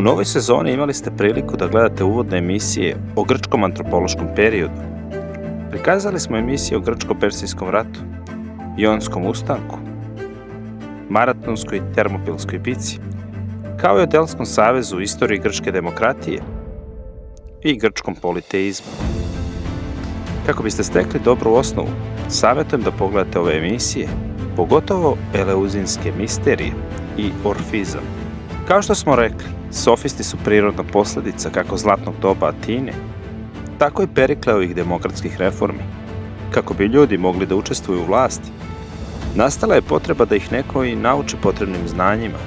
U novoj sezoni imali ste priliku da gledate uvodne emisije o grčkom antropološkom periodu. Prikazali smo emisije o grčko-persijskom ratu, Ionskom ustanku, Maratonskoj i Termopilskoj bici, kao i o Delskom savezu u istoriji grčke demokratije i grčkom politeizmu. Kako biste stekli dobru osnovu, savjetujem da pogledate ove emisije, pogotovo eleuzinske misterije i orfizam. Kao što smo rekli, sofisti su prirodna posljedica kako zlatnog doba Atine, tako i Perikleovih demokratskih reformi. Kako bi ljudi mogli da učestvuju u vlasti, nastala je potreba da ih neko i nauči potrebnim znanjima.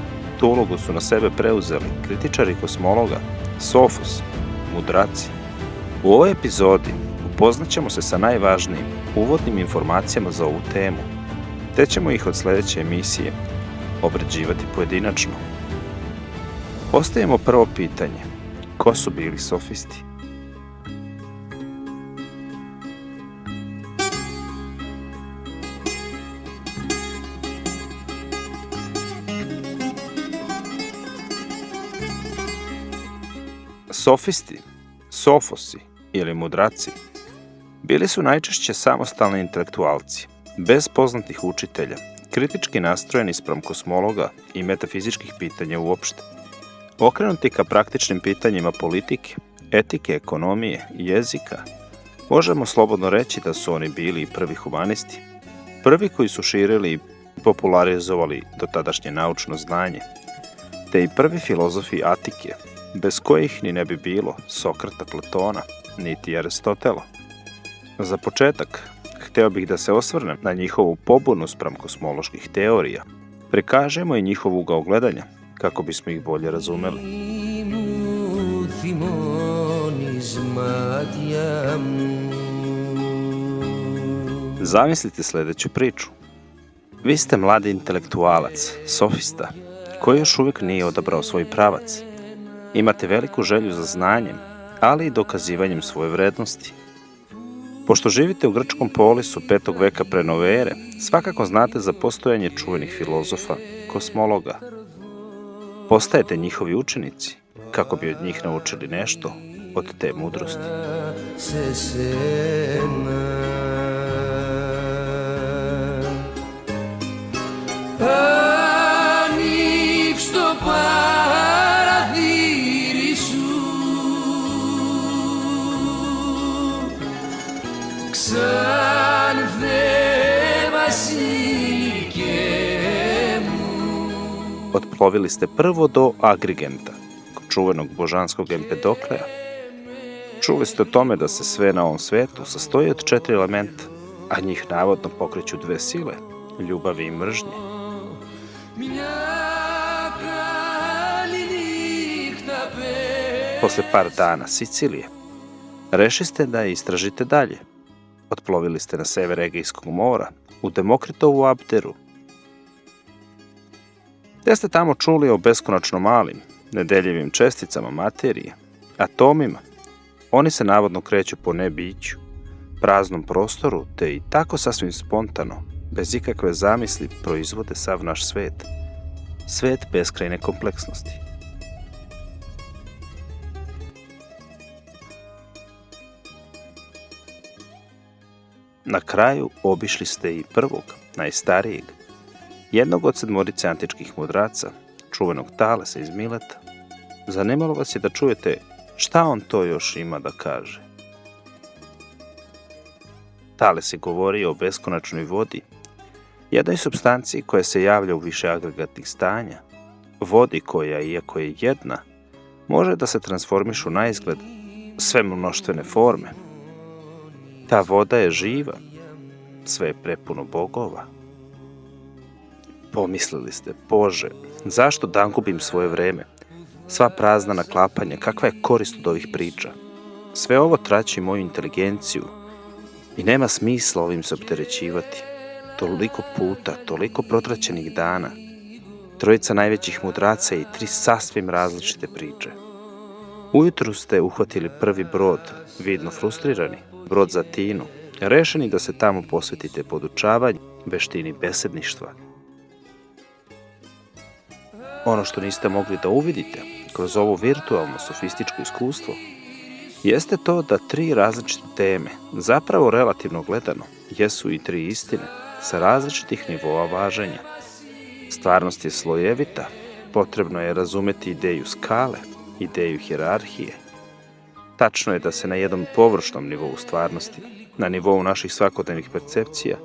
Tu ulogu su na sebe preuzeli kritičari kosmologa, sofos, mudraci. U ovoj epizodi upoznaćemo se sa najvažnijim uvodnim informacijama za ovu temu, te ćemo ih od sljedeće emisije obrađivati pojedinačno. Postavimo prvo pitanje: ko su bili sofisti? Sofisti, sofosi ili mudraci bili su najčešće samostalni intelektualci, bez poznatih učitelja, kritički nastrojeni spram kosmologa i metafizičkih pitanja uopšte. Okrenuti ka praktičnim pitanjima politike, etike, ekonomije i jezika, možemo slobodno reći da su oni bili i prvi humanisti, prvi koji su širili i popularizovali dotadašnje naučno znanje, te i prvi filozofi Atike, bez kojih ni ne bi bilo Sokrata, Platona, niti Aristotela. Za početak, hteo bih da se osvrnem na njihovu pobunu spram kosmoloških teorija, prikažemo i njihov ugao gledanja, kako bismo ih bolje razumeli. Zamislite sljedeću priču. Vi ste mladi intelektualac, sofista, koji još uvijek nije odabrao svoj pravac. Imate veliku želju za znanjem, ali i dokazivanjem svoje vrednosti. Pošto živite u grčkom polisu 5. veka pre nove ere, svakako znate za postojanje čuvenih filozofa, kosmologa. Postajete njihovi učenici, kako bi od njih naučili nešto od te mudrosti. Otplovili ste prvo do Agrigenta, čuvenog božanskog Empedokleja. Čuli ste o tome da se sve na ovom svetu sastoji od 4 elementa, a njih navodno pokreću 2 sile, ljubavi i mržnje. Posle par dana Sicilije, rešiste da je istražite dalje. Otplovili ste na sever Egejskog mora, u Demokritovu Abderu. Te ste tamo čuli o beskonačno malim, nedeljivim česticama materije, atomima. Oni se navodno kreću po nebiću, praznom prostoru, te i tako sasvim spontano, bez ikakve zamisli, proizvode sav naš svet. Svet beskrajne kompleksnosti. Na kraju obišli ste i prvog, najstarijeg, jednog od 7 antičkih mudraca, čuvenog Talesa iz Mileta. Zanimalo vas je da čujete šta on to još ima da kaže. Tales je govorio o beskonačnoj vodi, jednoj supstanciji koja se javlja u više agregatnih stanja, vodi koja, iako je jedna, može da se transformiše u naizgled sve mnoštvene forme. Ta voda je živa, sve je prepuno bogova. Pomislili ste: Bože, zašto dan gubim svoje vreme? Sva prazna naklapanja, kakva je korist od ovih priča? Sve ovo traći moju inteligenciju i nema smisla ovim se opterećivati. Toliko puta, toliko protraćenih dana, 3 najvećih mudraca i 3 sasvim različite priče. Ujutru ste uhvatili prvi brod, vidno frustrirani, brod za Atinu, rešeni da se tamo posvetite podučavanju, veštini besedništva. Ono što niste mogli da uvidite kroz ovo virtualno sofističko iskustvo jeste to da 3 različite teme, zapravo relativno gledano, jesu i 3 istine sa različitih nivoa važenja. Stvarnost je slojevita, potrebno je razumeti ideju skale, ideju hijerarhije. Tačno je da se na jednom površnom nivou stvarnosti, na nivou naših svakodnevnih percepcija,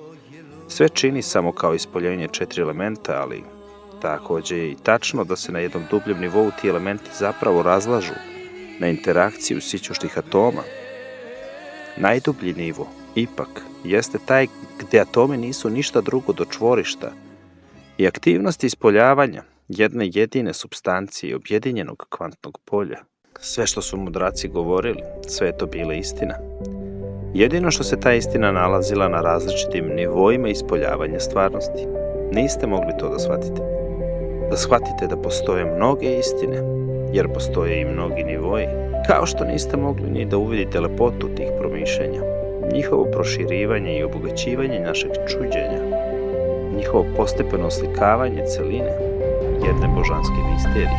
sve čini samo kao ispoljenje 4 elementa, ali takođe je i tačno da se na jednom dubljem nivou ti elementi zapravo razlažu na interakciju sićuštih atoma. Najdublji nivo, ipak, jeste taj gde atomi nisu ništa drugo do čvorišta i aktivnosti ispoljavanja jedne jedine supstancije objedinjenog kvantnog polja. Sve što su mudraci govorili, sve je to bila istina. Jedino što se ta istina nalazila na različitim nivoima ispoljavanja stvarnosti. Niste mogli to da shvatite. Da shvatite da postoje mnoge istine, jer postoje i mnogi nivoji, kao što niste mogli ni da uvidite lepotu tih promišljanja, njihovo proširivanje i obogaćivanje našeg čuđenja, njihovo postepeno oslikavanje celine jedne božanske misterije.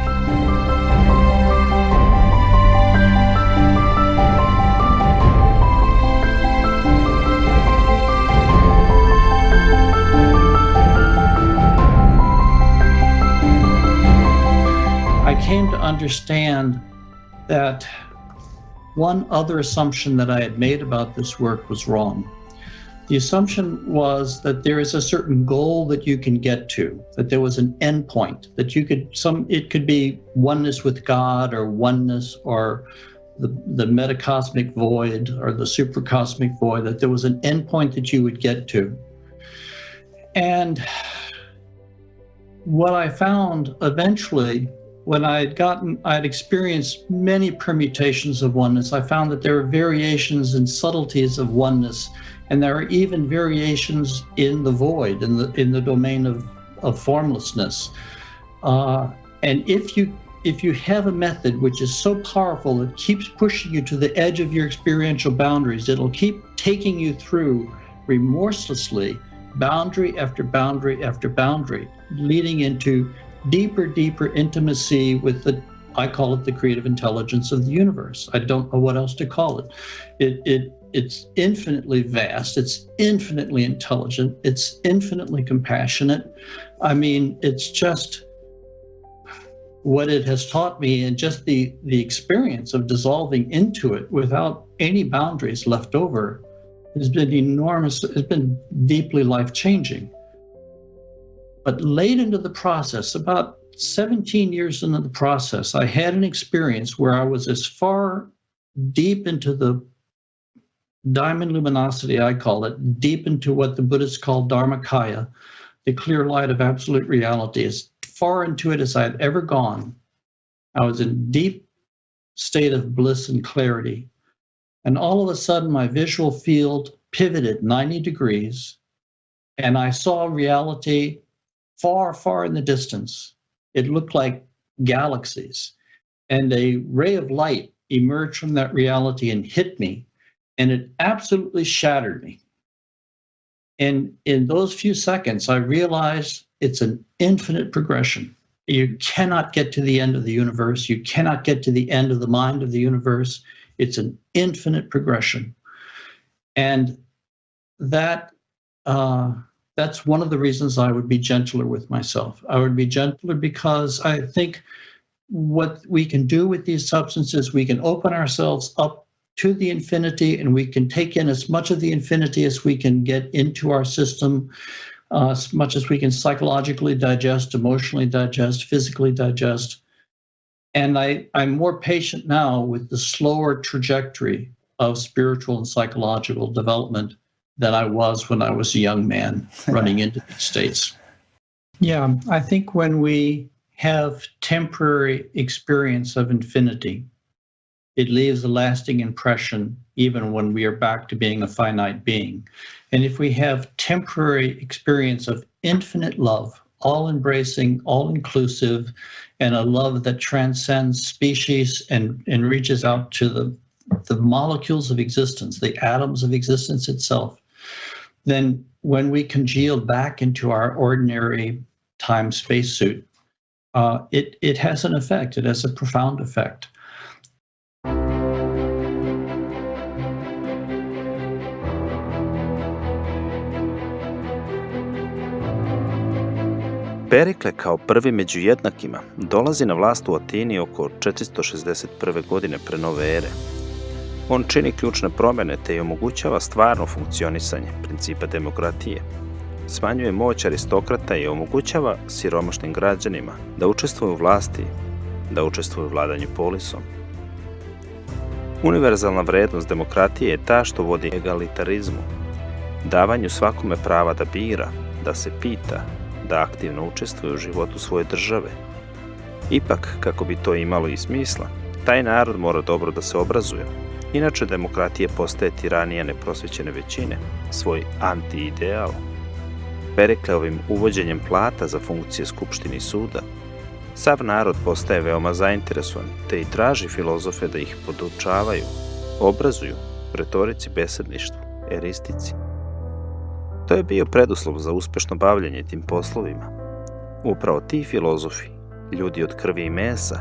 I came to understand that one other assumption that I had made about this work was wrong. The assumption was that there is a certain goal that you can get to, that there was an end point, that you could it could be oneness with God or oneness or the metacosmic void or the supercosmic void, that there was an end point that you would get to. And what I found eventually, when I'd experienced many permutations of oneness, I found that there are variations and subtleties of oneness, and there are even variations in the void, in the domain of formlessness. And if you have a method which is so powerful, that keeps pushing you to the edge of your experiential boundaries, it'll keep taking you through remorselessly, boundary after boundary after boundary, leading into deeper intimacy with I call it the creative intelligence of the universe. I don't know what else to call it. It's infinitely vast, it's infinitely intelligent, it's infinitely compassionate. I mean, it's just what it has taught me, and just the experience of dissolving into it without any boundaries left over has been enormous, has been deeply life-changing. But late into the process, about 17 years into the process, I had an experience where I was as far deep into the diamond luminosity, I call it, deep into what the Buddhists call Dharmakaya, the clear light of absolute reality, as far into it as I had ever gone. I was in deep state of bliss and clarity. And all of a sudden, my visual field pivoted 90 degrees, and I saw reality far in the distance. It looked like galaxies, and a ray of light emerged from that reality and hit me, and it absolutely shattered me. And in those few seconds, I realized it's an infinite progression. You cannot get to the end of the universe. You cannot get to the end of the mind of the universe. It's an infinite progression. And that's one of the reasons I would be gentler with myself. I would be gentler because I think what we can do with these substances, we can open ourselves up to the infinity, and we can take in as much of the infinity as we can get into our system, as much as we can psychologically digest, emotionally digest, physically digest. And I'm more patient now with the slower trajectory of spiritual and psychological development than I was when I was a young man running into these states. Yeah, I think when we have temporary experience of infinity, it leaves a lasting impression even when we are back to being a finite being. And if we have temporary experience of infinite love, all-embracing, all-inclusive, and a love that transcends species and reaches out to the molecules of existence, the atoms of existence itself, then when we congeal back into our ordinary time space suit, it has an effect. It has a profound effect. Perikle kao prvi među jednakima dolazi na vlast u Atini oko 461. godine pre nove ere. On čini ključne promjene te i omogućava stvarno funkcionisanje principa demokratije. Smanjuje moć aristokrata i omogućava siromašnim građanima da učestvuju u vlasti, da učestvuju u vladanju polisom. Univerzalna vrednost demokratije je ta što vodi egalitarizmu, davanju svakome prava da bira, da se pita, da aktivno učestvuje u životu svoje države. Ipak, kako bi to imalo i smisla, taj narod mora dobro da se obrazuje, inače demokratija postaje tiranija neprosvećene većine, svoj anti-ideal. Perikleovim uvođenjem plata za funkcije skupštine i suda, sav narod postaje veoma zainteresovan, te i traži filozofe da ih podučavaju, obrazuju, retorici, besedništvu, eristici. To je bio preduslov za uspešno bavljanje tim poslovima. Upravo ti filozofi, ljudi od krvi i mesa,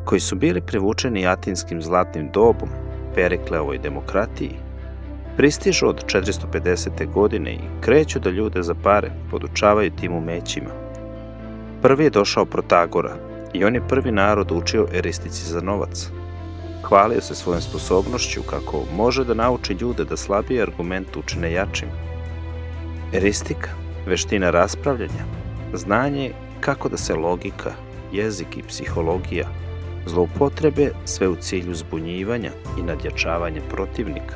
koji su bili privučeni atinskim zlatnim dobom, Perikleovoj demokratiji, pristižu od 450. godine i kreću da ljude za pare podučavaju tim umećima. Prvi je došao Protagora i on je prvi narod učio eristici za novac. Hvalio se svojom sposobnošću kako može da nauči ljude da slabiji argument učine jačim. Eristika, veština raspravljanja, znanje kako da se logika, jezik i psihologija zloupotrebe sve u cilju zbunjivanja i nadjačavanja protivnika,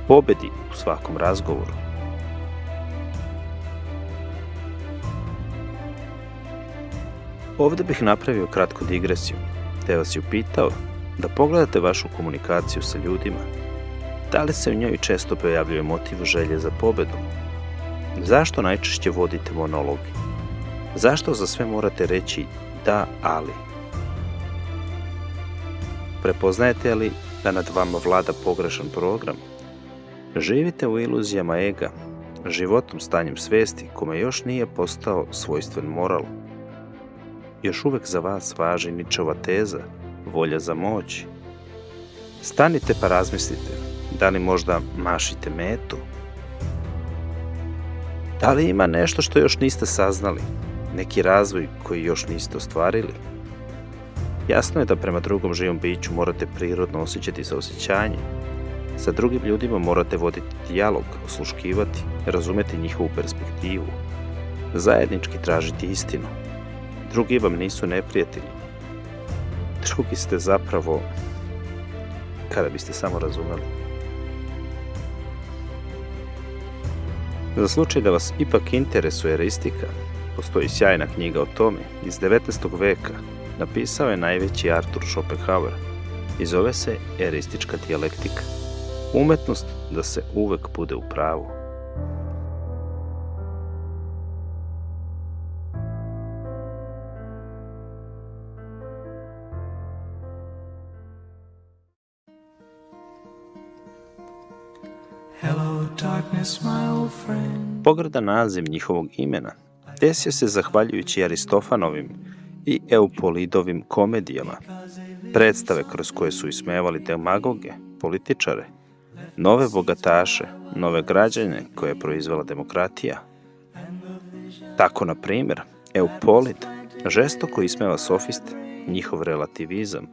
pobedi u svakom razgovoru. Ovdje bih napravio kratku digresiju, te vas je upitao da pogledate vašu komunikaciju sa ljudima. Da li se u njoj često pojavljuje motiv želje za pobedu? Zašto najčešće vodite monologi? Zašto za sve morate reći da, ali? Prepoznajete li da nad vama vlada pogrešan program? Živite u iluzijama ega, životom stanjem svesti kome još nije postao svojstven moral. Još uvek za vas važi Ničova teza, volja za moć. Stanite pa razmislite, da li možda mašite metu? Da li ima nešto što još niste saznali, neki razvoj koji još niste ostvarili? Jasno je da prema drugom živom biću morate prirodno osjećati saosećanje. Sa drugim ljudima morate voditi dijalog, osluškivati, razumeti njihovu perspektivu, zajednički tražiti istinu. Drugi vam nisu neprijatelji. Drugi ste zapravo, kada biste samo razumeli. Za slučaj da vas ipak interesuje eristika, postoji sjajna knjiga o tome iz 19. veka. Napisao je najveći Arthur Schopenhauer i zove se Eristička dijalektika. Umetnost da se uvek bude u pravu. Hello, darkness, my old friend. Pogrdan naziv njihovog imena desio se zahvaljujući Aristofanovim i Eupolidovim komedijama, predstave kroz koje su ismevali demagoge, političare, nove bogataše, nove građane koje je proizvela demokratija. Tako, na primjer, Eupolid žestoko ismeva sofiste, njihov relativizam,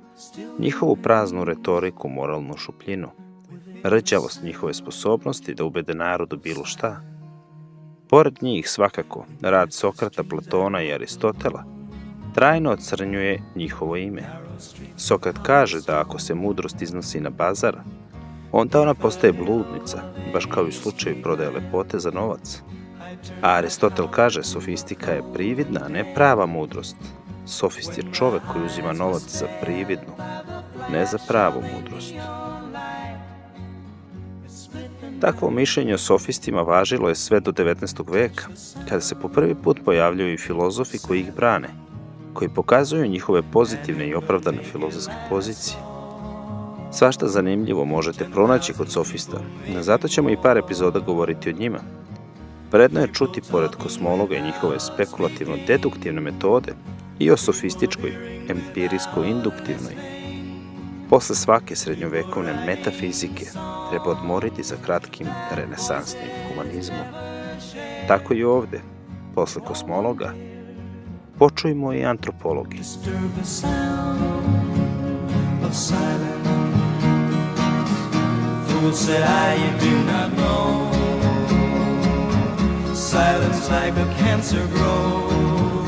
njihovu praznu retoriku, moralnu šupljinu, rđavost njihove sposobnosti da ubede narodu bilo šta. Pored njih, svakako, rad Sokrata, Platona i Aristotela trajno ocrnjuje njihovo ime. Sokrat kaže da ako se mudrost iznosi na bazar, onda ona postaje bludnica, baš kao i u slučaju prodaje lepote za novac. A Aristotel kaže sofistika je prividna, a ne prava mudrost. Sofist je čovek koji uzima novac za prividnu, ne za pravu mudrost. Takvo mišljenje o sofistima važilo je sve do 19. veka, kada se po prvi put pojavljuju i filozofi koji ih brane, koji pokazuju njihove pozitivne i opravdane filozofske pozicije. Svašta zanimljivo možete pronaći kod sofista, zato ćemo i par epizoda govoriti o njima. Vredno je čuti pored kosmologa i njihove spekulativno-deduktivne metode, i o sofističkoj, empirijsko-induktivnoj. Posle svake srednjovekovne metafizike treba odmoriti za kratkim renesansnim humanizmom. Tako i ovde, posle kosmologa, počujmo i antropologi. Disturb the sound of silence. Fool said I, you do not know. Silence like a cancer grows.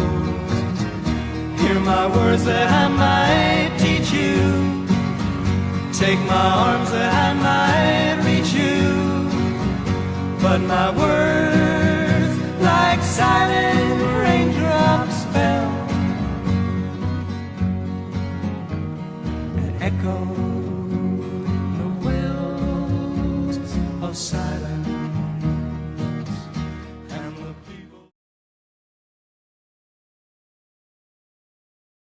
Hear my words that I might teach you. Take my arms that I might reach you. But my words like silent rain